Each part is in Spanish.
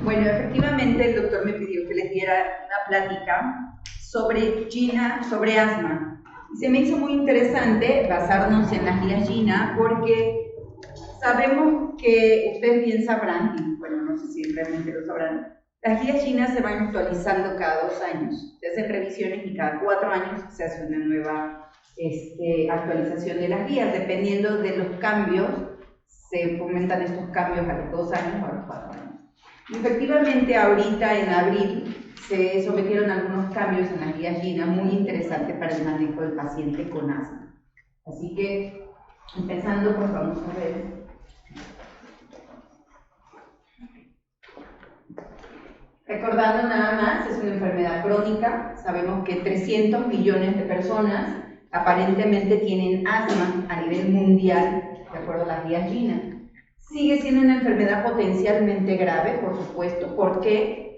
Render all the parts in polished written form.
Bueno, efectivamente el doctor me pidió que les diera una plática sobre asma. Y se me hizo muy interesante basarnos en las guías GINA porque sabemos que ustedes bien sabrán, y bueno, no sé si realmente lo sabrán, las guías GINA se van actualizando cada 2 años, se hacen revisiones y cada 4 años se hace una nueva actualización de las guías, dependiendo de los cambios, se fomentan estos cambios a los 2 años o a los 4 años. Y efectivamente, ahorita en abril se sometieron algunos cambios en las guías GINA muy interesantes para el manejo del paciente con asma. Así que, empezando, pues vamos a ver. Recordando nada más, es una enfermedad crónica. Sabemos que 300 millones de personas aparentemente tienen asma a nivel mundial, de acuerdo a las guías GINA. Sigue siendo una enfermedad potencialmente grave, por supuesto. ¿Por qué?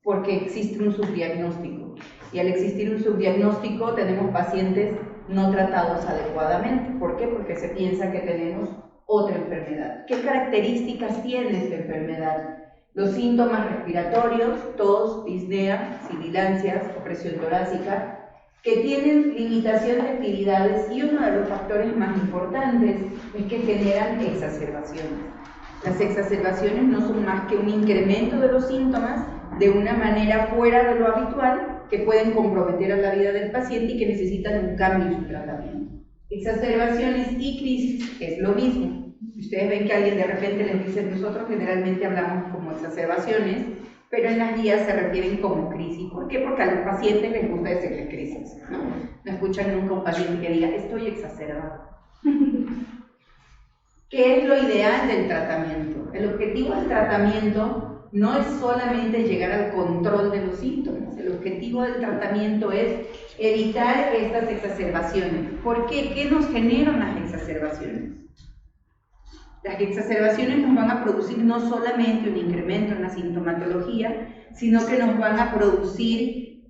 Porque existe un subdiagnóstico. Y al existir un subdiagnóstico tenemos pacientes no tratados adecuadamente. ¿Por qué? Porque se piensa que tenemos otra enfermedad. ¿Qué características tiene esta enfermedad? Los síntomas respiratorios, tos, disnea, sibilancias, opresión torácica, que tienen limitación de actividades, y uno de los factores más importantes es que generan exacerbaciones. Las exacerbaciones no son más que un incremento de los síntomas de una manera fuera de lo habitual, que pueden comprometer a la vida del paciente y que necesitan un cambio en su tratamiento. Exacerbaciones y crisis es lo mismo. Ustedes ven que alguien de repente les dice, nosotros generalmente hablamos como exacerbaciones, pero en las guías se refieren como crisis. ¿Por qué? Porque a los pacientes les gusta decirles crisis, ¿no? No escuchan nunca a un paciente que diga, estoy exacerbado. ¿Qué es lo ideal del tratamiento? El objetivo del tratamiento no es solamente llegar al control de los síntomas. El objetivo del tratamiento es evitar estas exacerbaciones. ¿Por qué? ¿Qué nos generan las exacerbaciones? Las exacerbaciones nos van a producir no solamente un incremento en la sintomatología, sino que nos van a producir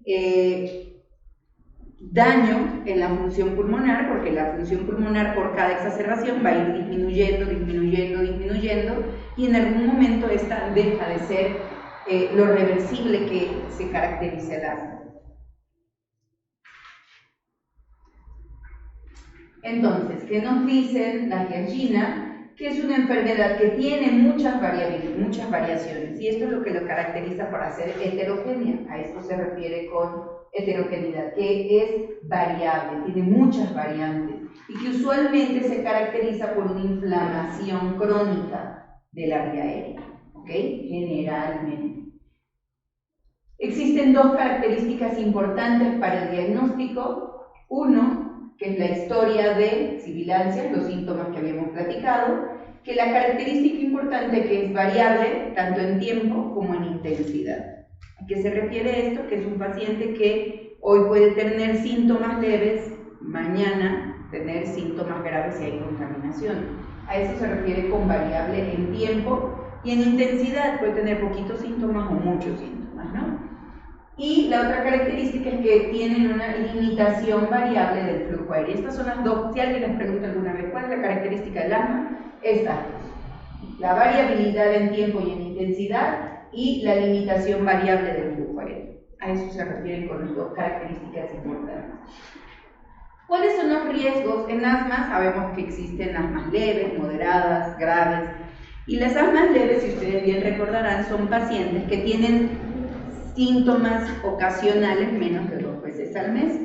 daño en la función pulmonar, porque la función pulmonar por cada exacerbación va a ir disminuyendo, y en algún momento esta deja de ser lo reversible que se caracteriza el asma. Entonces, ¿qué nos dicen las guías GINA? Que es una enfermedad que tiene muchas variaciones, y esto es lo que lo caracteriza para ser heterogénea. A esto se refiere con heterogeneidad, que es variable, tiene muchas variantes, y que usualmente se caracteriza por una inflamación crónica de la vía aérea, ¿ok? Generalmente. Existen 2 características importantes para el diagnóstico. Uno, que es la historia de sibilancias, los síntomas que habíamos platicado, que la característica importante que es variable tanto en tiempo como en intensidad. ¿A qué se refiere esto? Que es un paciente que hoy puede tener síntomas leves, mañana tener síntomas graves si hay contaminación. A eso se refiere con variable en tiempo, y en intensidad puede tener poquitos síntomas o muchos síntomas, ¿no? Y la otra característica es que tienen una limitación variable del flujo aéreo. Estas son las 2. Si alguien les pregunta alguna vez cuál es la característica del asma, esta: la variabilidad en tiempo y en intensidad, y la limitación variable del flujo aéreo. A eso se refieren con las 2 características importantes. ¿Cuáles son los riesgos en asma? Sabemos que existen asmas leves, moderadas, graves. Y las asmas leves, si ustedes bien recordarán, son pacientes que tienen síntomas ocasionales menos de 2 veces al mes,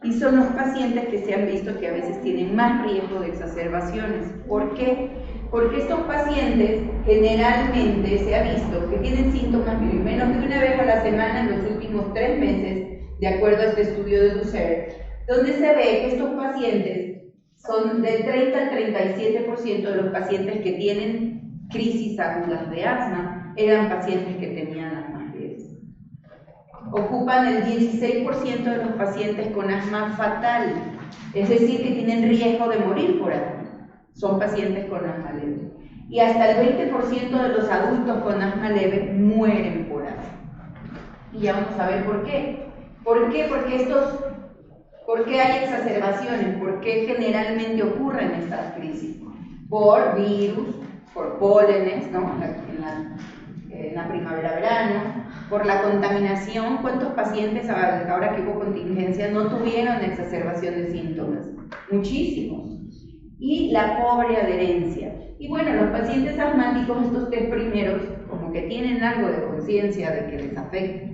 y son los pacientes que se han visto que a veces tienen más riesgo de exacerbaciones. ¿Por qué? Porque estos pacientes generalmente se ha visto que tienen síntomas menos de una vez a la semana en los últimos 3 meses, de acuerdo a este estudio de Dussert, donde se ve que estos pacientes son del 30 al 37% de los pacientes que tienen crisis agudas de asma, eran pacientes que tenían asma. Ocupan el 16% de los pacientes con asma fatal, es decir, que tienen riesgo de morir por asma. Son pacientes con asma leve. Y hasta el 20% de los adultos con asma leve mueren por asma. Y ya vamos a ver por qué. ¿Por qué? ¿Por qué hay exacerbaciones? ¿Por qué generalmente ocurren estas crisis? Por virus, por pólenes, ¿no? en la primavera-verano, por la contaminación. ¿Cuántos pacientes ahora que hubo contingencia no tuvieron exacerbación de síntomas? Muchísimos. Y la pobre adherencia. Y bueno, los pacientes asmáticos, estos 3 primeros, como que tienen algo de conciencia de que les afecta,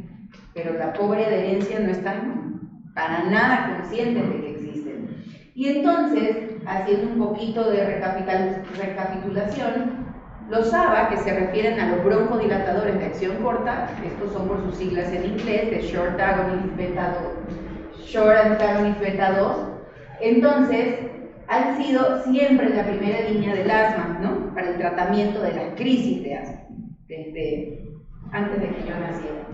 pero la pobre adherencia no están para nada conscientes de que existen. Y entonces, haciendo un poquito de recapitulación, los ABA, que se refieren a los broncodilatadores de acción corta, estos son por sus siglas en inglés, de Short Antagonist Beta 2, entonces han sido siempre la primera línea del asma, ¿no? Para el tratamiento de las crisis de asma, desde antes de que yo naciera.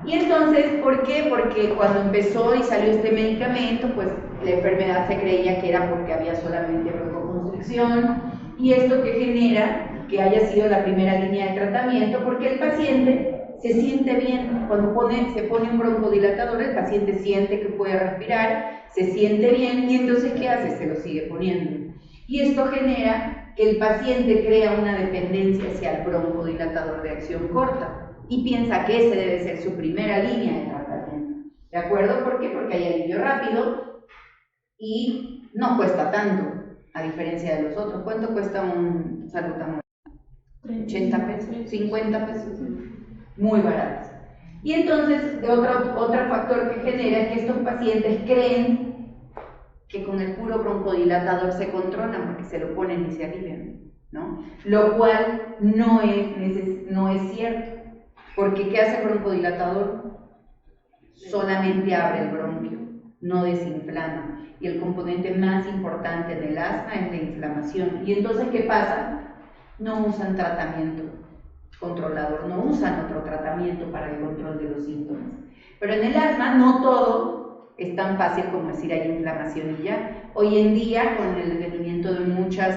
Y entonces, ¿por qué? Porque cuando empezó y salió este medicamento, pues la enfermedad se creía que era porque había solamente broncoconstricción, y esto que genera que haya sido la primera línea de tratamiento, porque el paciente se siente bien. Cuando se pone un broncodilatador, el paciente siente que puede respirar, se siente bien, y entonces ¿qué hace? Se lo sigue poniendo. Y esto genera que el paciente crea una dependencia hacia el broncodilatador de acción corta y piensa que ese debe ser su primera línea de tratamiento. ¿De acuerdo? ¿Por qué? Porque hay alivio rápido y no cuesta tanto, a diferencia de los otros. ¿Cuánto cuesta un salbutamol? 80 pesos, 50 pesos, muy baratos. Y entonces, otro factor que genera es que estos pacientes creen que con el puro broncodilatador se controlan porque se lo ponen y se alivian, ¿no? Lo cual no es cierto, porque ¿qué hace el broncodilatador? Solamente abre el bronquio, no desinflama. Y el componente más importante del asma es la inflamación. Y entonces, ¿qué pasa? No usan tratamiento controlador, no usan otro tratamiento para el control de los síntomas. Pero en el asma no todo es tan fácil como decir hay inflamación y ya. Hoy en día, con el venimiento de muchos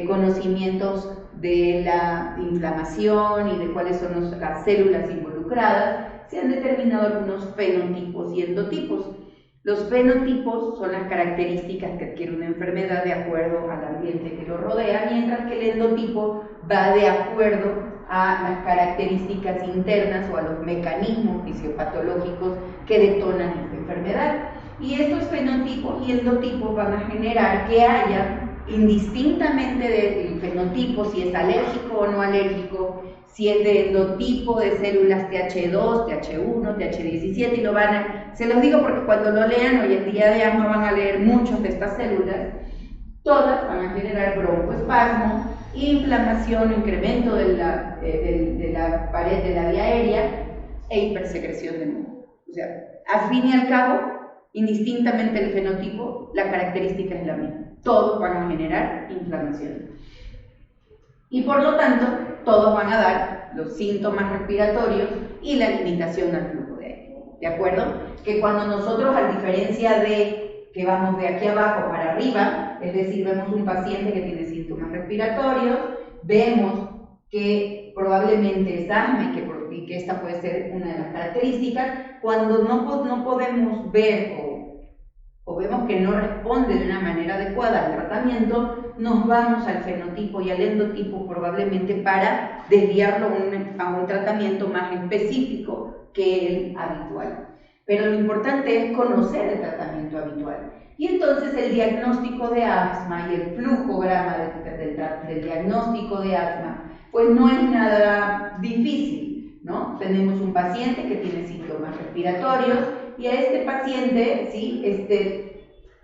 conocimientos de la inflamación y de cuáles son las células involucradas, se han determinado algunos fenotipos y endotipos. Los fenotipos son las características que adquiere una enfermedad de acuerdo al ambiente que lo rodea, mientras que el endotipo va de acuerdo a las características internas o a los mecanismos fisiopatológicos que detonan esta enfermedad. Y estos fenotipos y endotipos van a generar que haya, indistintamente del fenotipo, si es alérgico o no alérgico, si es de endotipo de células TH2, TH1, TH17, y se los digo porque cuando lo lean hoy en día de asma van a leer muchas de estas células, todas van a generar broncoespasmo, inflamación, incremento de la pared de la vía aérea e hipersecreción de moco. O sea, al fin y al cabo, indistintamente del fenotipo, la característica es la misma. Todos van a generar inflamación. Y por lo tanto, todos van a dar los síntomas respiratorios y la limitación al flujo de aire. ¿De acuerdo? Que cuando nosotros, a diferencia de que vamos de aquí abajo para arriba, es decir, vemos un paciente que tiene síntomas respiratorios, vemos que probablemente es asma y que esta puede ser una de las características, cuando no podemos ver o vemos que no responde de una manera adecuada al tratamiento, nos vamos al fenotipo y al endotipo probablemente para desviarlo a un tratamiento más específico que el habitual. Pero lo importante es conocer el tratamiento habitual. Y entonces el diagnóstico de asma y el flujograma del diagnóstico de asma, pues no es nada difícil, ¿no? Tenemos un paciente que tiene síntomas respiratorios y a este paciente, ¿sí?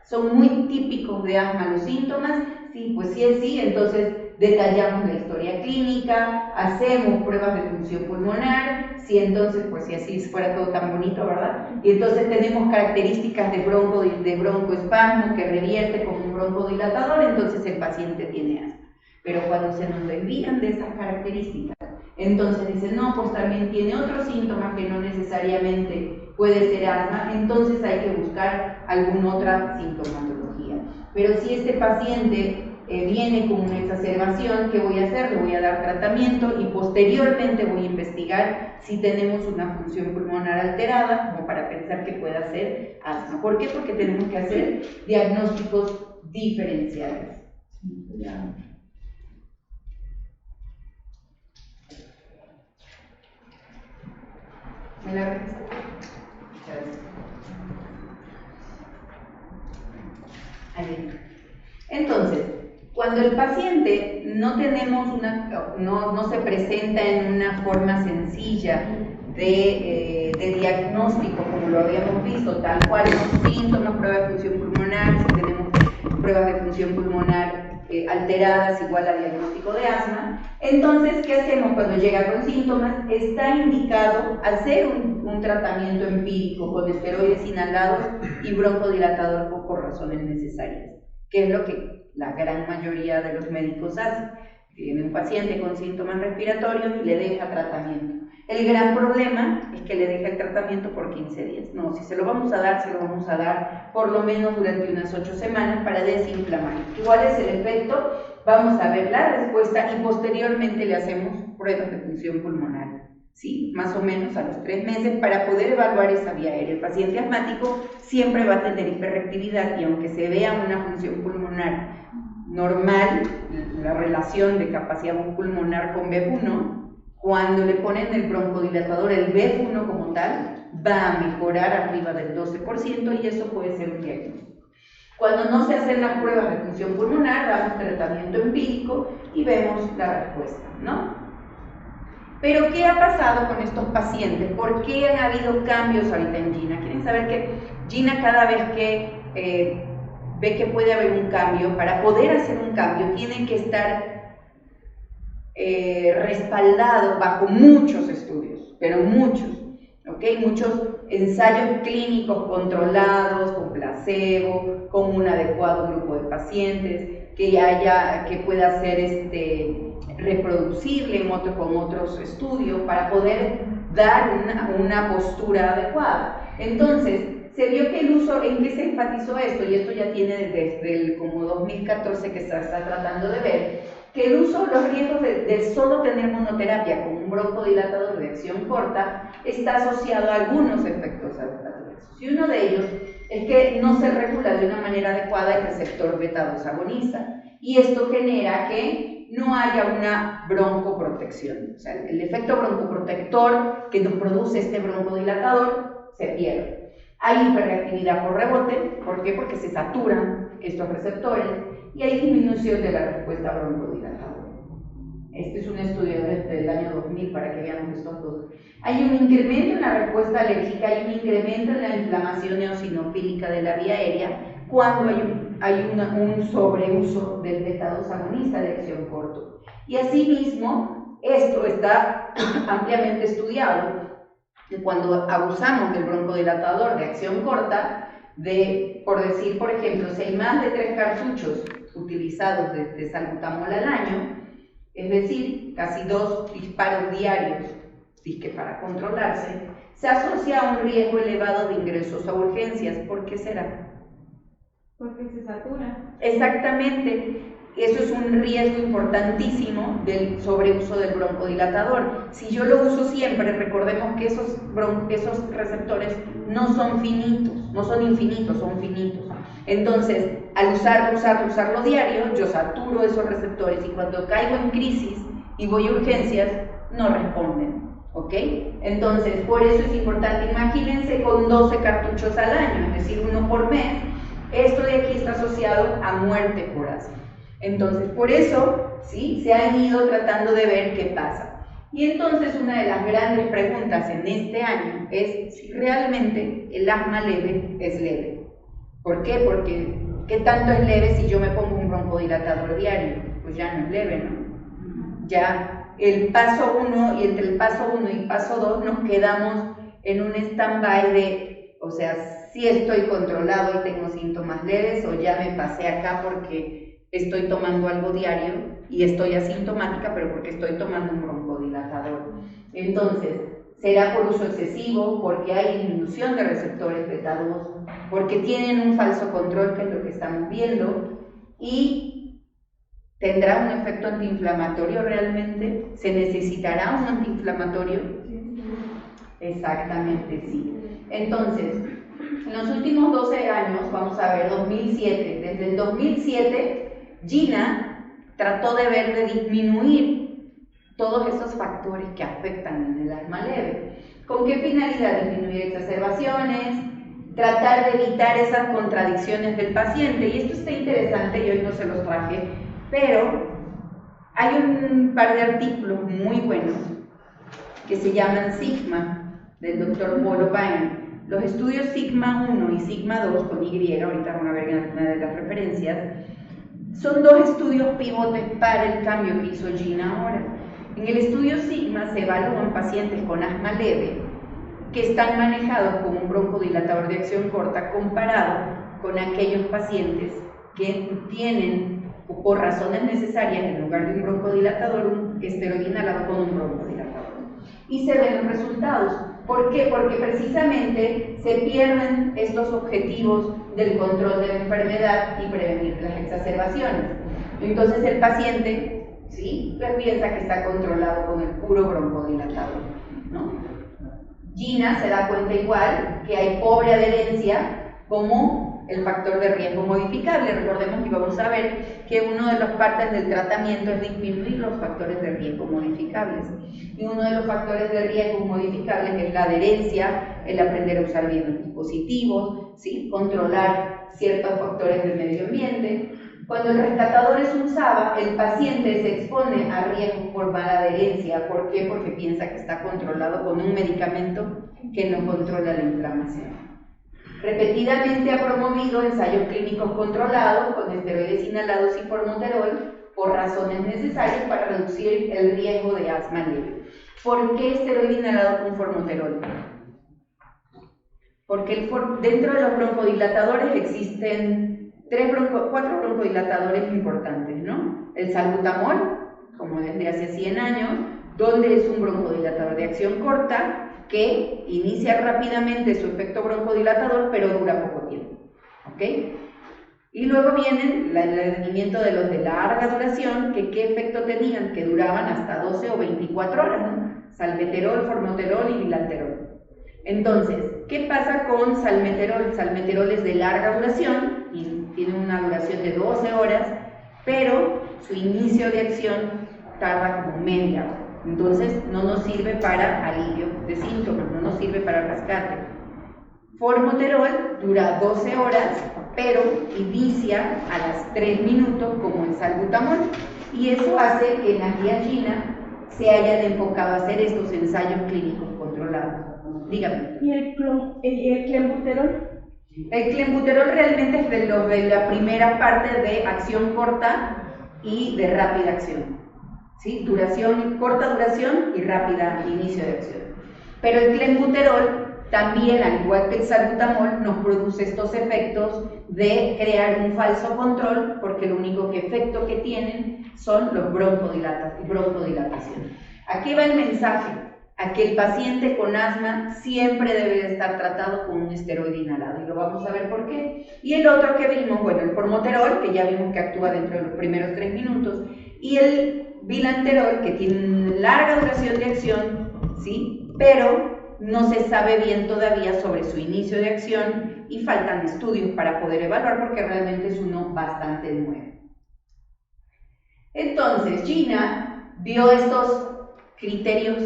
Son muy típicos de asma los síntomas, sí, pues sí es sí, entonces detallamos la historia clínica, hacemos pruebas de función pulmonar, sí, entonces, pues si así fuera todo tan bonito, ¿verdad? Y entonces tenemos características de broncoespasmo que revierte como un broncodilatador, entonces el paciente tiene asma. Pero cuando se nos desvían de esas características, entonces dicen, no, pues también tiene otros síntomas que no necesariamente puede ser asma, entonces hay que buscar alguna otra sintomatología. Pero si este paciente viene con una exacerbación, ¿qué voy a hacer? Le voy a dar tratamiento y posteriormente voy a investigar si tenemos una función pulmonar alterada, como para pensar que pueda ser asma. ¿Por qué? Porque tenemos que hacer diagnósticos diferenciales. ¿Me la registra? Muchas gracias. Ahí. Entonces, cuando el paciente no se presenta en una forma sencilla de diagnóstico, como lo habíamos visto, tal cual los síntomas, pruebas de función pulmonar, si tenemos pruebas de función pulmonar alteradas igual a diagnóstico de asma, entonces, ¿qué hacemos cuando llega con síntomas? Está indicado hacer un tratamiento empírico con esteroides inhalados y broncodilatador por razones necesarias, que es lo que la gran mayoría de los médicos hacen. Tiene un paciente con síntomas respiratorios y le deja tratamiento. El gran problema es que le deja el tratamiento por 15 días. No, si se lo vamos a dar, se lo vamos a dar por lo menos durante unas 8 semanas para desinflamar. ¿Cuál es el efecto? Vamos a ver la respuesta y posteriormente le hacemos pruebas de función pulmonar. ¿Sí? Más o menos a los 3 meses para poder evaluar esa vía aérea. El paciente asmático siempre va a tener hiperreactividad y aunque se vea una función pulmonar normal, la relación de capacidad pulmonar con BEF1, cuando le ponen el broncodilatador, el BEF1 como tal, va a mejorar arriba del 12% y eso puede ser un diagnóstico. Cuando no se hacen las pruebas de función pulmonar, damos tratamiento empírico y vemos la respuesta, ¿no? Pero, ¿qué ha pasado con estos pacientes? ¿Por qué han habido cambios ahorita en Gina? ¿Quieren saber que Gina cada vez que ve que puede haber un cambio, para poder hacer un cambio, tiene que estar respaldado bajo muchos estudios, pero muchos, ¿ok? Muchos ensayos clínicos controlados, con placebo, con un adecuado grupo de pacientes, que pueda ser reproducible con otros estudios para poder dar una postura adecuada. Entonces, se vio que el uso, ¿en qué se enfatizó esto? Y esto ya tiene desde el como 2014 que se está tratando de ver, que el uso, los riesgos de solo tener monoterapia con un broncodilatador de acción corta está asociado a algunos efectos adversos. Y uno de ellos es que no se regula de una manera adecuada el receptor beta-2 agonista. Y esto genera que no haya una broncoprotección. O sea, el efecto broncoprotector que nos produce este broncodilatador se pierde. Hay hiperreactividad por rebote. ¿Por qué? Porque se saturan estos receptores y hay disminución de la respuesta broncodilatadora. Este es un estudio desde el año 2000 para que veamos estos dos. Hay un incremento en la respuesta alérgica, hay un incremento en la inflamación eosinofílica de la vía aérea cuando hay un sobreuso del beta-2 agonista de acción corto. Y asimismo, esto está ampliamente estudiado. Cuando abusamos del broncodilatador de acción corta, por decir, por ejemplo, si hay más de 3 cartuchos utilizados de salbutamol al año, es decir, casi 2 disparos diarios, disque para controlarse, se asocia a un riesgo elevado de ingresos a urgencias. ¿Por qué será? Porque se satura. Exactamente. Eso es un riesgo importantísimo del sobreuso del broncodilatador. Si yo lo uso siempre, recordemos que esos receptores no son finitos, no son infinitos, son finitos. Entonces, al usarlo diario, yo saturo esos receptores y cuando caigo en crisis y voy a urgencias, no responden, ¿ok? Entonces, por eso es importante, imagínense con 12 cartuchos al año, es decir, 1 por mes. Esto de aquí está asociado a muerte por asma. Entonces, por eso, ¿sí?, se han ido tratando de ver qué pasa. Y entonces, una de las grandes preguntas en este año es si realmente el asma leve es leve. ¿Por qué? Porque, ¿qué tanto es leve si yo me pongo un broncodilatador diario? Pues ya no es leve, ¿no? Ya el paso 1 y entre el paso 1 y paso 2 nos quedamos en un stand-by de, o sea, si estoy controlado y tengo síntomas leves o ya me pasé acá porque estoy tomando algo diario y estoy asintomática, pero porque estoy tomando un broncodilatador. Entonces, será por uso excesivo, porque hay disminución de receptores beta-2, porque tienen un falso control, que es lo que estamos viendo, y tendrá un efecto antiinflamatorio realmente. ¿Se necesitará un antiinflamatorio? Exactamente, sí. Entonces, en los últimos 12 años, vamos a ver, 2007, desde el 2007, Gina trató de disminuir todos esos factores que afectan en el asma leve. ¿Con qué finalidad? Disminuir exacerbaciones, tratar de evitar esas contradicciones del paciente. Y esto está interesante, y hoy no se los traje, pero hay un par de artículos muy buenos que se llaman Sigma, del doctor Paul O'Brien. Los estudios Sigma 1 y Sigma 2, con Y, ahorita van a ver en alguna de las referencias, son dos estudios pivotes para el cambio que hizo Gina ahora. En el estudio Sigma se evalúan pacientes con asma leve que están manejados con un broncodilatador de acción corta comparado con aquellos pacientes que tienen, por razones necesarias, en lugar de un broncodilatador, un esteroide inhalado con un broncodilatador. Y se ven los resultados. ¿Por qué? Porque precisamente se pierden estos objetivos del control de la enfermedad y prevenir las exacerbaciones. Entonces el paciente, ¿sí?, pues piensa que está controlado con el puro broncodilatador, ¿no? Gina se da cuenta igual que hay pobre adherencia como el factor de riesgo modificable. Recordemos que vamos a ver que una de las partes del tratamiento es disminuir los factores de riesgo modificables. Y uno de los factores de riesgo modificables es la adherencia, el aprender a usar bien los dispositivos, ¿sí?, controlar ciertos factores del medio ambiente. Cuando el rescatador es un SABA, el paciente se expone a riesgo por mala adherencia. ¿Por qué? Porque piensa que está controlado con un medicamento que no controla la inflamación. Repetidamente ha promovido ensayos clínicos controlados con esteroides inhalados y formoterol por razones necesarias para reducir el riesgo de asma leve. ¿Por qué esteroide inhalado con formoterol? Porque dentro de los broncodilatadores existen cuatro broncodilatadores importantes, ¿no? El salbutamol, como desde hace 100 años, donde es un broncodilatador de acción corta que inicia rápidamente su efecto broncodilatador, pero dura poco tiempo, ¿ok? Y luego vienen el advenimiento de los de larga duración, que ¿qué efecto tenían? Que duraban hasta 12 o 24 horas, ¿no? Salmeterol, formoterol y bilanterol. Entonces, ¿qué pasa con salmeterol? Salmeterol es de larga duración y tiene una duración de 12 horas, pero su inicio de acción tarda como media hora. Entonces, no nos sirve para alivio de síntomas, no nos sirve para rescate. Formoterol dura 12 horas, pero inicia a las 3 minutos como el salbutamol. Y eso hace que en la guía Gina se hayan enfocado a hacer estos ensayos clínicos controlados. Dígame. ¿Y el clenbuterol? El clenbuterol realmente es de la primera parte de acción corta y de rápida acción, ¿sí? Corta duración y rápida inicio de acción. Pero el clenbuterol también, al igual que el salbutamol, nos produce estos efectos de crear un falso control, porque el único efecto que tienen son los broncodilatación. Aquí va el mensaje: a que el paciente con asma siempre debe de estar tratado con un esteroide inhalado, y lo vamos a ver por qué. Y el otro que vimos, bueno, el formoterol, que ya vimos que actúa dentro de los primeros 3 minutos, y el bilanterol, que tiene una larga duración de acción, ¿sí?, pero no se sabe bien todavía sobre su inicio de acción y faltan estudios para poder evaluar, porque realmente es uno bastante nuevo. Entonces, Gina vio estos criterios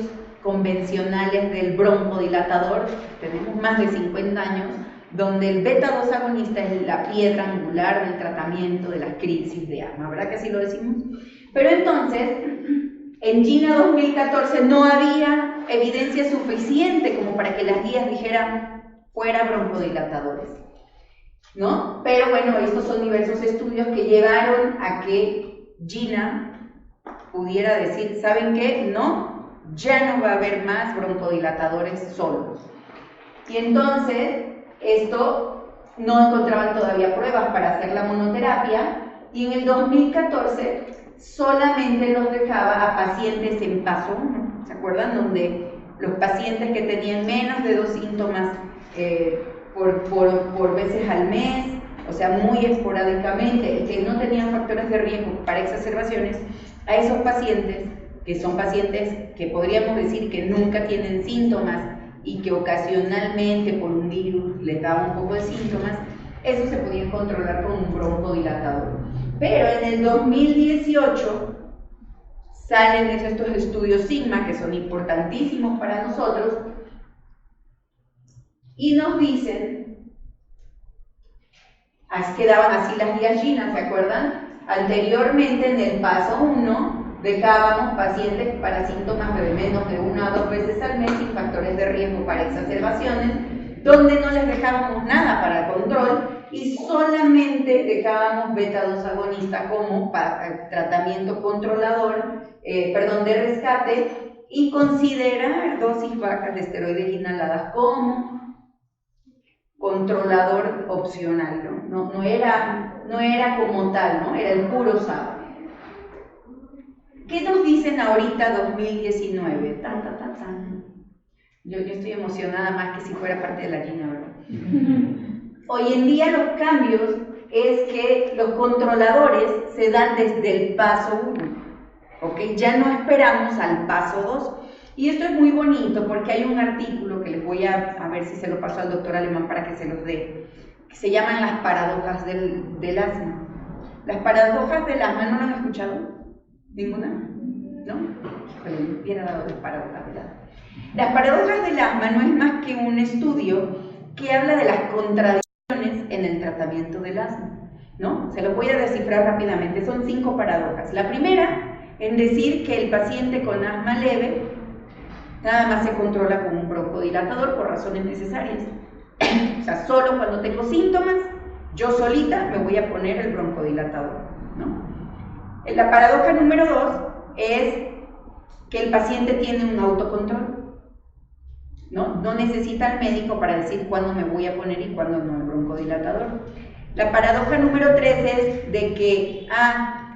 convencionales del broncodilatador. Tenemos más de 50 años, donde el beta-2 agonista es la piedra angular del tratamiento de las crisis de asma, ¿verdad que así lo decimos? Pero entonces, en Gina 2014 no había evidencia suficiente como para que las guías dijeran fuera broncodilatadores, ¿no? Pero bueno, estos son diversos estudios que llevaron a que Gina pudiera decir, ¿saben qué? No, ya no va a haber más broncodilatadores solos. Y entonces, esto no encontraban todavía pruebas para hacer la monoterapia, y en el 2014 solamente los dejaba a pacientes en paso 1, ¿se acuerdan? Donde los pacientes que tenían menos de 2 síntomas por veces al mes, o sea, muy esporádicamente, y que no tenían factores de riesgo para exacerbaciones, a esos pacientes, que son pacientes que podríamos decir que nunca tienen síntomas y que ocasionalmente por un virus les da un poco de síntomas, eso se podía controlar con un broncodilatador. Pero en el 2018 salen estos estudios Sigma, que son importantísimos para nosotros, y nos dicen, quedaban así las gallinas, ¿se acuerdan? Anteriormente en el paso 1 dejábamos pacientes para síntomas de menos de 1 a 2 veces al mes sin factores de riesgo para exacerbaciones, donde no les dejábamos nada para control y solamente dejábamos beta-2 agonista como para tratamiento controlador, de rescate, y considerar dosis bajas de esteroides inhaladas como controlador opcional, no era como tal, ¿no? Era el puro SABA. ¿Qué nos dicen ahorita 2019? Yo estoy emocionada más que si fuera parte de la Gina, ¿verdad? Hoy en día los cambios es que los controladores se dan desde el paso 1, ¿ok? Ya no esperamos al paso 2. Y esto es muy bonito porque hay un artículo que les voy a ver si se lo paso al doctor Alemán para que se los dé, que se llaman las paradojas del asma. Las paradojas del asma, ¿no lo han escuchado? ¿Ninguna? ¿No? Híjole, me hubiera dado las paradojas del asma. Las paradojas del asma no es más que un estudio que habla de las contradicciones en el tratamiento del asma, ¿no? Se los voy a descifrar rápidamente, son 5 paradojas. La primera, en decir que el paciente con asma leve nada más se controla con un broncodilatador por razones necesarias. O sea, solo cuando tengo síntomas, yo solita me voy a poner el broncodilatador, ¿no? La paradoja número 2 es que el paciente tiene un autocontrol, ¿no? No necesita al médico para decir cuándo me voy a poner y cuándo no el broncodilatador. La paradoja número 3 es de que,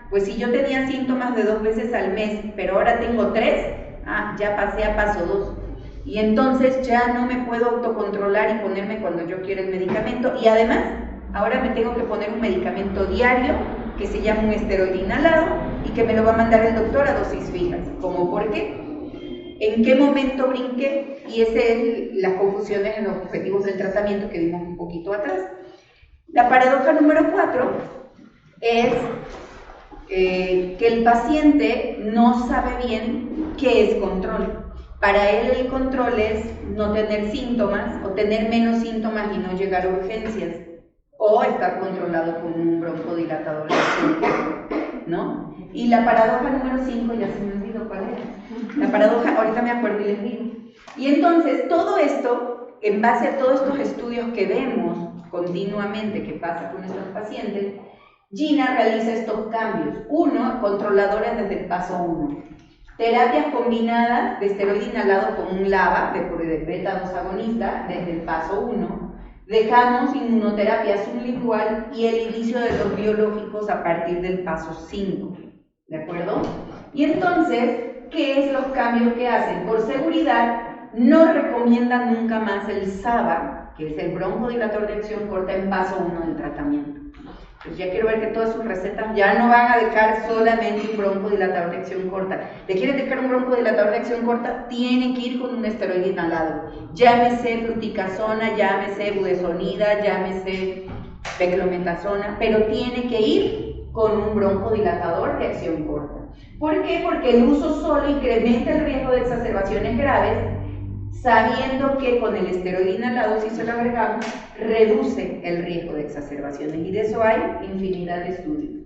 pues si yo tenía síntomas de 2 veces al mes, pero ahora tengo 3, ya pasé a paso 2. Y entonces ya no me puedo autocontrolar y ponerme cuando yo quiera el medicamento. Y además, ahora me tengo que poner un medicamento diario que se llama un esteroide inhalado y que me lo va a mandar el doctor a dosis fijas. ¿Cómo por qué? ¿En qué momento brinqué? Y esas es las confusiones en los objetivos del tratamiento que vimos un poquito atrás. La paradoja número 4 es que el paciente no sabe bien qué es control. Para él el control es no tener síntomas o tener menos síntomas y no llegar a urgencias o estar controlado con un broncodilatador, ¿no? Y la paradoja número 5, ya se me olvidó cuál era. La paradoja, ahorita me acuerdo y les digo. Y entonces todo esto, en base a todos estos estudios que vemos continuamente que pasa con nuestros pacientes, Gina realiza estos cambios. 1, controladores desde el paso 1. Terapias combinadas de esteroide inhalado con un LABA, de beta-2 agonista, desde el paso 1. Dejamos inmunoterapia sublingual y el inicio de los biológicos a partir del paso 5. ¿De acuerdo? Y entonces, ¿qué es los cambios que hacen? Por seguridad, no recomiendan nunca más el SABA, que es el broncodilatador de acción corta, en paso 1 del tratamiento. Pues ya quiero ver que todas sus recetas ya no van a dejar solamente un broncodilatador de acción corta. ¿Le quieren dejar un broncodilatador de acción corta? Tienen que ir con un esteroide inhalado. Llámese fluticasona, llámese budesonida, llámese beclometasona, pero tiene que ir con un broncodilatador de acción corta. ¿Por qué? Porque el uso solo incrementa el riesgo de exacerbaciones graves, sabiendo que con el esteroide inhalado, si se lo agregamos, reduce el riesgo de exacerbaciones, y de eso hay infinidad de estudios.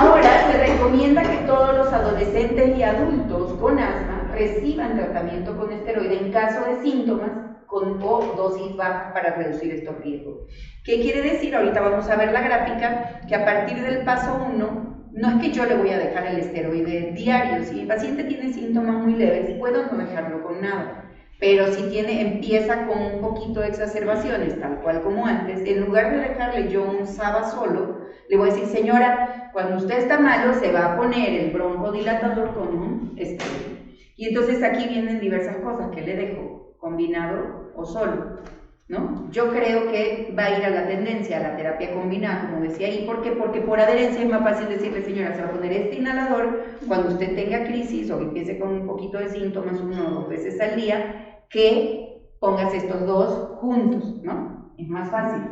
Ahora se recomienda que todos los adolescentes y adultos con asma reciban tratamiento con esteroide en caso de síntomas o dosis bajas para reducir estos riesgos. ¿Qué quiere decir? Ahorita vamos a ver la gráfica, que a partir del paso 1, no es que yo le voy a dejar el esteroide diario. Si mi paciente tiene síntomas muy leves, puedo no dejarlo con nada. Pero si empieza con un poquito de exacerbaciones, tal cual como antes, en lugar de dejarle yo un SABA solo, le voy a decir, señora, cuando usted está malo, se va a poner el broncodilatador con un esteroide. Y entonces aquí vienen diversas cosas que le dejo, combinado o solo, ¿no? Yo creo que va a ir a la tendencia a la terapia combinada, como decía ahí. ¿Por qué? Porque por adherencia es más fácil decirle, señora, se va a poner este inhalador cuando usted tenga crisis o que empiece con un poquito de síntomas 1 o 2 veces al día, que pongas estos dos juntos, ¿no? Es más fácil.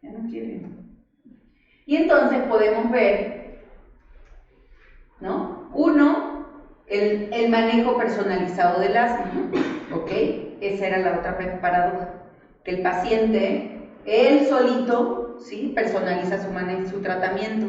Ya no quieren. Y entonces podemos ver, ¿no? el manejo personalizado del asma, ¿ok? Esa era la otra paradoja, que el paciente, él solito, ¿sí?, personaliza su tratamiento,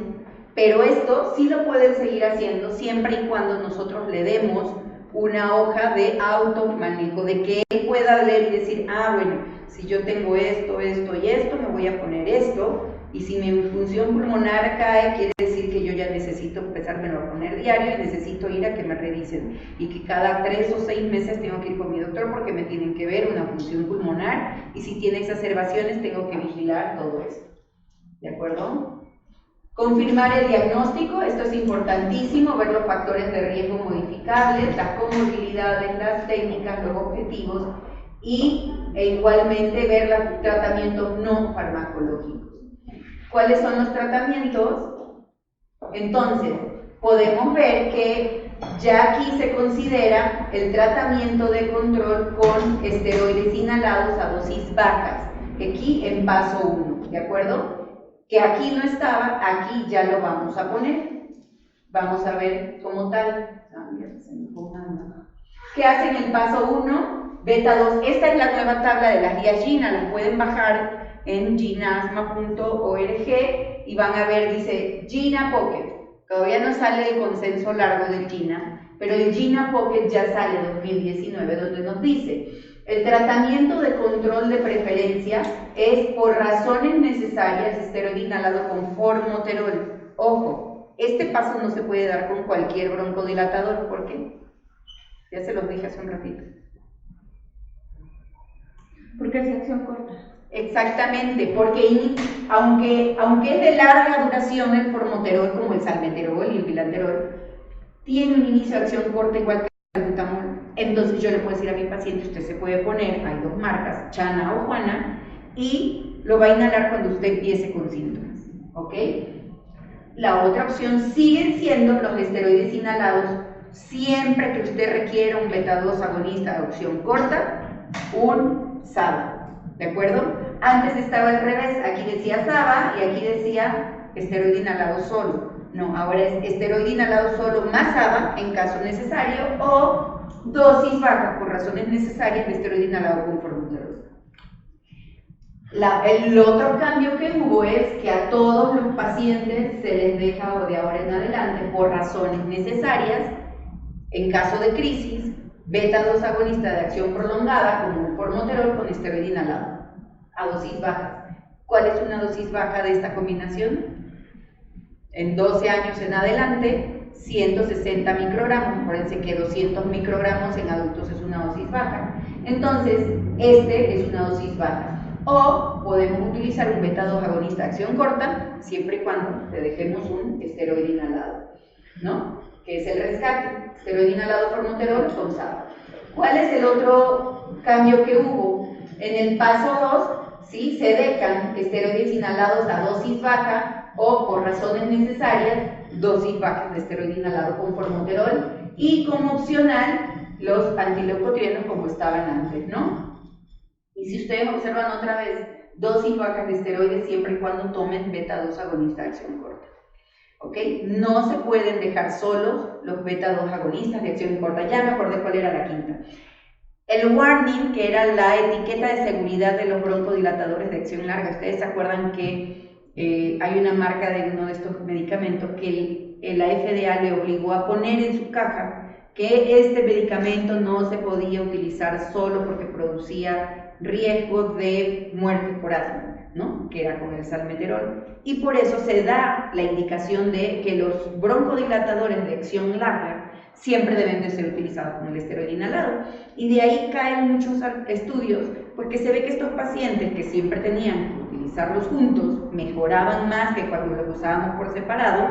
pero esto sí lo pueden seguir haciendo siempre y cuando nosotros le demos una hoja de automanejo, de que él pueda leer y decir, ah, bueno, si yo tengo esto, esto y esto, me voy a poner esto, y si mi función pulmonar cae, quiere decir que yo ya necesito empezármelo a poner diario y necesito ir a que me revisen, y que cada 3 o 6 meses tengo que ir con mi doctor porque me tienen que ver una función pulmonar, y si tiene exacerbaciones tengo que vigilar todo esto, ¿de acuerdo? Confirmar el diagnóstico, esto es importantísimo, ver los factores de riesgo modificables, las comorbilidades, las técnicas, los objetivos, e igualmente ver los tratamientos no farmacológicos. ¿Cuáles son los tratamientos? Entonces, podemos ver que ya aquí se considera el tratamiento de control con esteroides inhalados a dosis bajas, aquí en paso 1, ¿de acuerdo? Que aquí no estaba, aquí ya lo vamos a poner. Vamos a ver como tal. ¿Qué hacen en el paso 1? Beta 2. Esta es la nueva tabla de las guías GINA, las pueden bajar en ginasma.org y van a ver, dice GINA Pocket. Todavía no sale el consenso largo del GINA, pero el GINA Pocket ya sale en 2019, donde nos dice: el tratamiento de control de preferencia es por razones necesarias esteroide inhalado con formoterol. Ojo, este paso no se puede dar con cualquier broncodilatador. ¿Por qué? Ya se los dije hace un ratito. Porque es de acción corta. Exactamente, porque aunque es de larga duración el formoterol, como el salmeterol y el bilanterol, tiene un inicio de acción corta igual que el salbutamol. Entonces yo le puedo decir a mi paciente, usted se puede poner, hay 2 marcas, Chana o Juana, y lo va a inhalar cuando usted empiece con síntomas, ¿ok? La otra opción siguen siendo los esteroides inhalados, siempre que usted requiera un beta-2 agonista de acción corta, un SABA. ¿De acuerdo? Antes estaba al revés, aquí decía SABA y aquí decía esteroide inhalado solo. No, ahora es esteroide inhalado solo más SABA en caso necesario, o dosis baja por razones necesarias de esteroide inhalado con formoterol. El otro cambio que hubo es que a todos los pacientes se les deja de ahora en adelante, por razones necesarias, en caso de crisis, beta-2 agonista de acción prolongada, como el formoterol con esteroide inhalado, a dosis bajas. ¿Cuál es una dosis baja de esta combinación? En 12 años en adelante, 160 microgramos. Acuérdense que 200 microgramos en adultos es una dosis baja. Entonces, este es una dosis baja. O podemos utilizar un beta-2 agonista de acción corta, siempre y cuando le dejemos un esteroide inhalado, ¿no? Que es el rescate, esteroide inhalado formoterol con SABA. ¿Cuál es el otro cambio que hubo? En el paso 2, ¿sí?, se dejan esteroides inhalados a dosis baja o, por razones necesarias, dosis bajas de esteroide inhalado con formoterol, y como opcional los antileucotrienos como estaban antes, ¿no? Y si ustedes observan otra vez, dosis bajas de esteroides siempre y cuando tomen beta-2 agonista de acción corta. ¿Ok? No se pueden dejar solos los beta-2 agonistas de acción corta. Ya me acordé cuál era la quinta. El warning, que era la etiqueta de seguridad de los broncodilatadores de acción larga. Ustedes se acuerdan que hay una marca de uno de estos medicamentos que la FDA le obligó a poner en su caja que este medicamento no se podía utilizar solo porque producía riesgo de muerte por asma, ¿no?, que era con el salmeterol, y por eso se da la indicación de que los broncodilatadores de acción larga siempre deben de ser utilizados con el esteroide inhalado, y de ahí caen muchos estudios, porque se ve que estos pacientes que siempre tenían que utilizarlos juntos mejoraban más que cuando los usábamos por separado.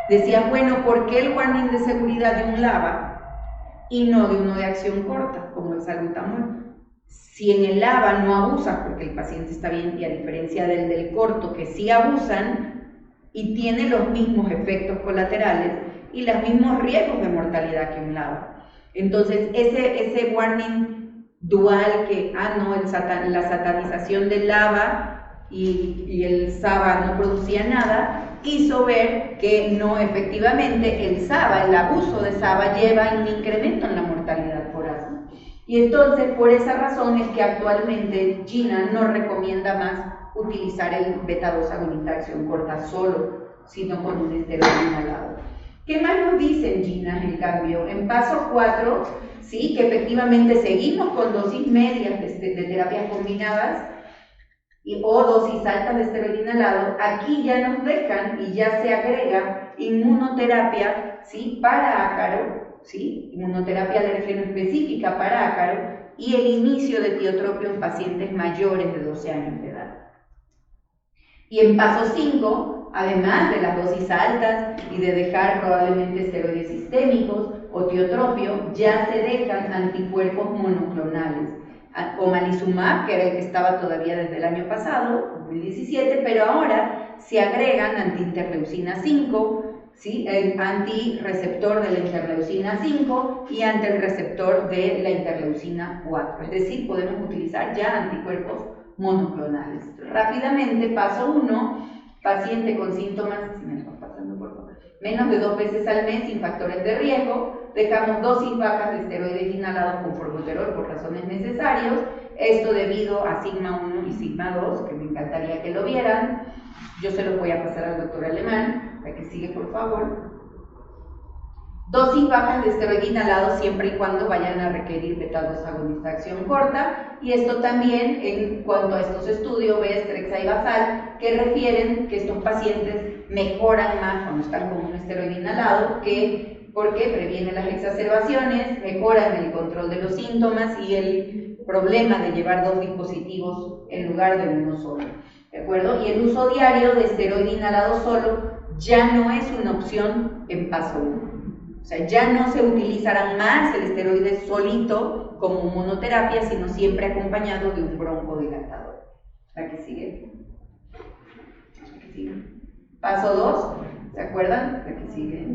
Decían, bueno, ¿por qué el warning de seguridad de un LABA y no de uno de acción corta, como el salbutamol? Si en el LABA no abusas porque el paciente está bien, y a diferencia del corto, que sí abusan y tiene los mismos efectos colaterales y los mismos riesgos de mortalidad que un LABA. Entonces, ese warning dual que, la satanización del LABA y el SABA no producía nada, hizo ver que no, efectivamente el SABA, el abuso de SABA lleva un incremento en la mortalidad por asma. Y entonces, por esa razón es que actualmente Gina no recomienda más utilizar el beta-2 agonista de acción corta solo, sino con un esteroide inhalado. ¿Qué más nos dice Gina, en cambio? En paso 4, sí, que efectivamente seguimos con dosis medias de terapias combinadas o dosis altas de esteroide inhalado. Aquí ya nos dejan y ya se agrega inmunoterapia, ¿sí?, para ácaro, ¿sí?, inmunoterapia alérgeno específica para ácaro, y el inicio de tiotropio en pacientes mayores de 12 años de edad. Y en paso 5, además de las dosis altas y de dejar probablemente esteroides sistémicos o tiotropio, ya se dejan anticuerpos monoclonales. Omalizumab, que era el que estaba todavía desde el año pasado, 2017, pero ahora se agregan antiinterleucina 5, ¿sí?, el antirreceptor de la interleucina 5 y ante el receptor de la interleucina 4. Es decir, podemos utilizar ya anticuerpos monoclonales. Rápidamente, paso 1, paciente con síntomas, si me están pasando por favor, menos de 2 veces al mes sin factores de riesgo, dejamos dosis bajas de esteroides inhalados con formoterol por razones necesarias, esto debido a sigma 1 y sigma 2, que me encantaría que lo vieran. Yo se lo voy a pasar al doctor Alemán, la que sigue por favor. Dosis bajas de esteroide inhalado siempre y cuando vayan a requerir beta-2 agonista de acción corta, y esto también en cuanto a estos estudios, Bestrexa y Basal, que refieren que estos pacientes mejoran más cuando están con un esteroide inhalado, porque previene las exacerbaciones, mejoran el control de los síntomas y el problema de llevar 2 dispositivos en lugar de uno solo, ¿de acuerdo? Y el uso diario de esteroide inhalado solo ya no es una opción en paso 1. O sea, ya no se utilizarán más el esteroide solito como monoterapia, sino siempre acompañado de un broncodilatador. ¿La que sigue? ¿La que sigue? Paso 2, ¿se acuerdan? La que sigue.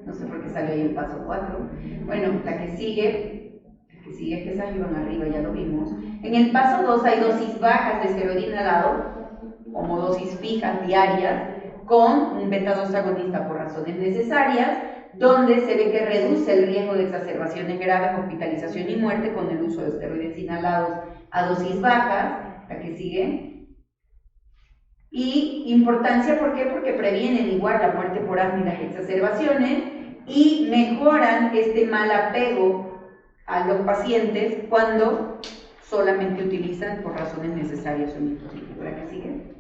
No sé por qué salió ahí el paso 4. Bueno, la que sigue es que esas iban arriba, ya lo vimos. En el paso 2 hay dosis bajas de esteroide inhalado, como dosis fijas diarias, con un beta-2 agonista por razones necesarias, donde se ve que reduce el riesgo de exacerbaciones graves, hospitalización y muerte con el uso de esteroides inhalados a dosis bajas. La que sigue. Y importancia, ¿por qué? Porque previenen igual la muerte por asma y las exacerbaciones y mejoran este mal apego a los pacientes cuando solamente utilizan por razones necesarias un dispositivo. La que sigue.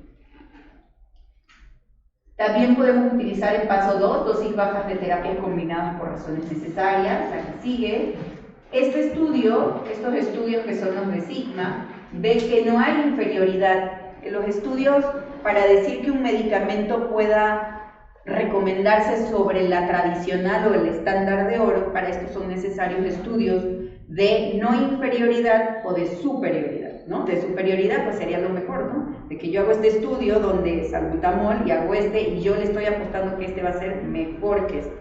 También podemos utilizar en paso 2 dosis bajas de terapias combinadas por razones necesarias. La que sigue. Estos estudios que son los de Sigma, ven que no hay inferioridad. Los estudios para decir que un medicamento pueda recomendarse sobre la tradicional o el estándar de oro, para esto son necesarios estudios de no inferioridad o de superioridad, ¿no? De superioridad pues sería lo mejor, ¿no? De que yo hago este estudio donde salbutamol y hago y yo le estoy apostando que este va a ser mejor que este.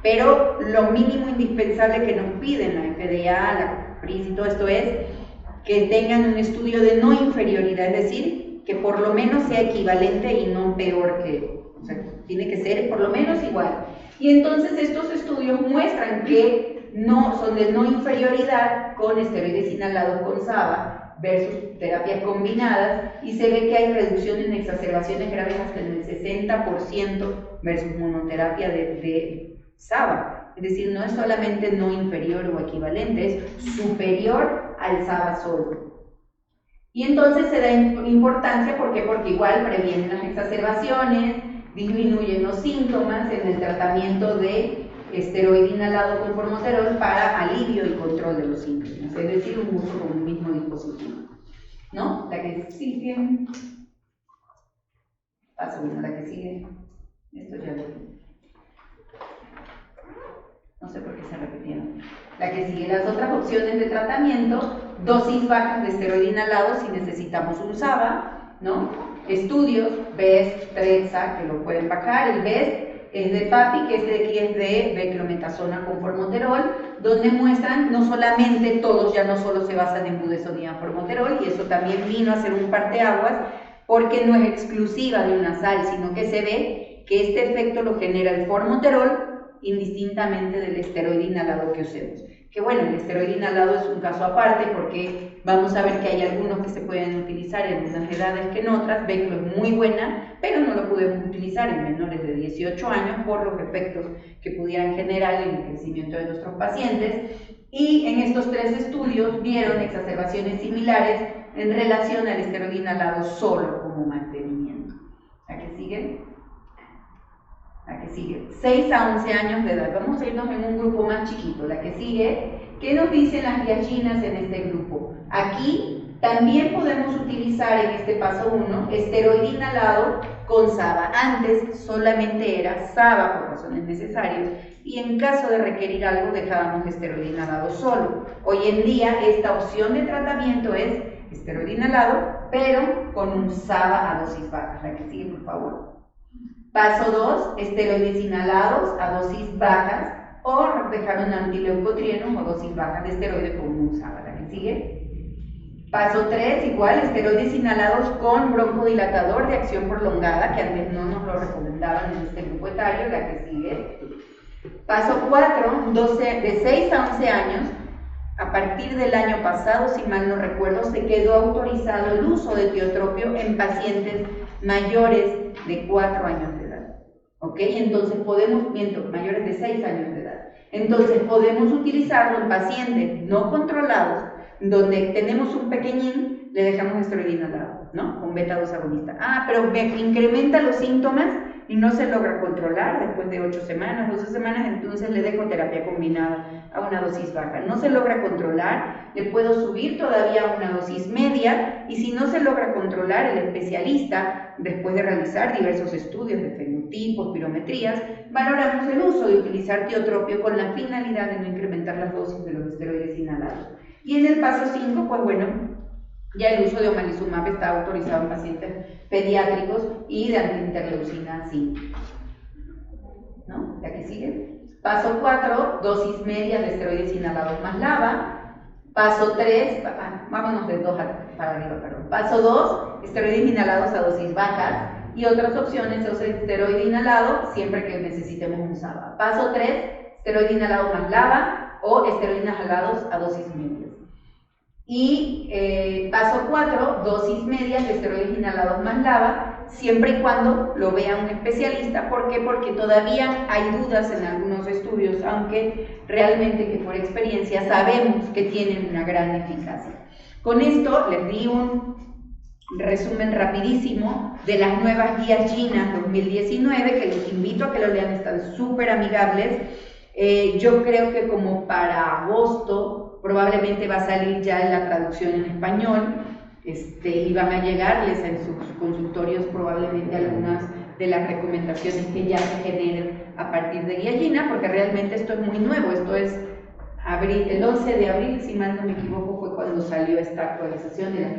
Pero lo mínimo indispensable que nos piden la FDA, la PRIS y todo esto es que tengan un estudio de no inferioridad, es decir, que por lo menos sea equivalente y no peor que, o sea, tiene que ser por lo menos igual. Y entonces estos estudios muestran que no son de no inferioridad con esteroides inhalados con SABA versus terapias combinadas, y se ve que hay reducción en exacerbaciones graves hasta en el 60% versus monoterapia de SABA. Es decir, no es solamente no inferior o equivalente, es superior al SABA solo. Y entonces se da importancia, ¿por qué? Porque igual previenen las exacerbaciones, disminuyen los síntomas en el tratamiento de esteroide inhalado con formoterol para alivio y control de los síntomas, es decir, un uso con un mismo dispositivo, ¿no? La que sigue, paso bueno, la que sigue, esto ya lo vi. No sé por qué se repitieron. La que sigue, las otras opciones de tratamiento, dosis bajas de esteroide inhalado si necesitamos un SABA, ¿no? Estudios, BEST, Trexa, que lo pueden bajar, el BEST es de PAPI, que este de aquí es de beclometasona con formoterol, donde muestran no solamente, todos ya no solo se basan en budesonida formoterol, y eso también vino a ser un parteaguas, porque no es exclusiva de una sal, sino que se ve que este efecto lo genera el formoterol indistintamente del esteroide inhalado que usemos. Que bueno, el esteroide inhalado es un caso aparte porque vamos a ver que hay algunos que se pueden utilizar en unas edades que en otras. Beclo es muy buena, pero no lo podemos utilizar en menores de 18 años por los efectos que pudieran generar en el crecimiento de nuestros pacientes. Y en estos 3 estudios vieron exacerbaciones similares en relación al esteroide inhalado solo como mantenimiento. ¿A qué sigue? La que sigue, 6 a 11 años de edad. Vamos a irnos en un grupo más chiquito. La que sigue, ¿qué nos dicen las guías chinas en este grupo? Aquí también podemos utilizar en este paso 1 esteroide inhalado con SABA. Antes solamente era SABA por razones necesarias y en caso de requerir algo dejábamos esteroide inhalado solo. Hoy en día esta opción de tratamiento es esteroide inhalado, pero con un SABA a dosis bajas. La que sigue, por favor. Paso 2, esteroides inhalados a dosis bajas o dejar un antileucotrieno o dosis bajas de esteroide como un SABA. ¿La que sigue? Paso 3, igual, esteroides inhalados con broncodilatador de acción prolongada, que antes no nos lo recomendaban en este grupo etario. La que sigue. Paso 4, de 6 a 11 años, a partir del año pasado, si mal no recuerdo, se quedó autorizado el uso de tiotropio en pacientes mayores de 4 años de edad. ¿Ok? Entonces podemos, mayores de 6 años de edad. Entonces podemos utilizarlo en pacientes no controlados, donde tenemos un pequeñín, le dejamos esteroide inhalado, ¿no? Con beta-2 agonista. Pero incrementa los síntomas y no se logra controlar después de 8 semanas, 12 semanas, entonces le dejo terapia combinada a una dosis baja. No se logra controlar, le puedo subir todavía a una dosis media y si no se logra controlar, el especialista, después de realizar diversos estudios de fenotipos, pirometrías, valoramos el uso de utilizar tiotropio con la finalidad de no incrementar las dosis de los esteroides inhalados. Y en el paso 5, pues bueno, ya el uso de omalizumab está autorizado en pacientes pediátricos y de antiinterleucina 5. ¿No? ¿La que sigue? Paso 4, dosis medias de esteroides inhalados más LABA. Paso 3, vámonos de 2 para arriba, perdón. Paso 2, esteroides inhalados a dosis bajas. Y otras opciones, esteroide inhalado siempre que necesitemos un SABA. Paso 3, esteroide inhalado más LABA o esteroides inhalados a dosis medias. Y paso 4, dosis medias de esteroides inhalados más LABA, siempre y cuando lo vea un especialista. ¿Por qué? Porque todavía hay dudas en algunos estudios, aunque realmente que por experiencia sabemos que tienen una gran eficacia. Con esto les di un resumen rapidísimo de las nuevas guías chinas 2019, que los invito a que lo lean, están súper amigables. Yo creo que como para agosto probablemente va a salir ya la traducción en español, y van a llegarles en sus consultorios probablemente algunas de las recomendaciones que ya se generen a partir de guía china, porque realmente esto es muy nuevo. Esto es el 11 de abril, si mal no me equivoco, fue cuando salió esta actualización de la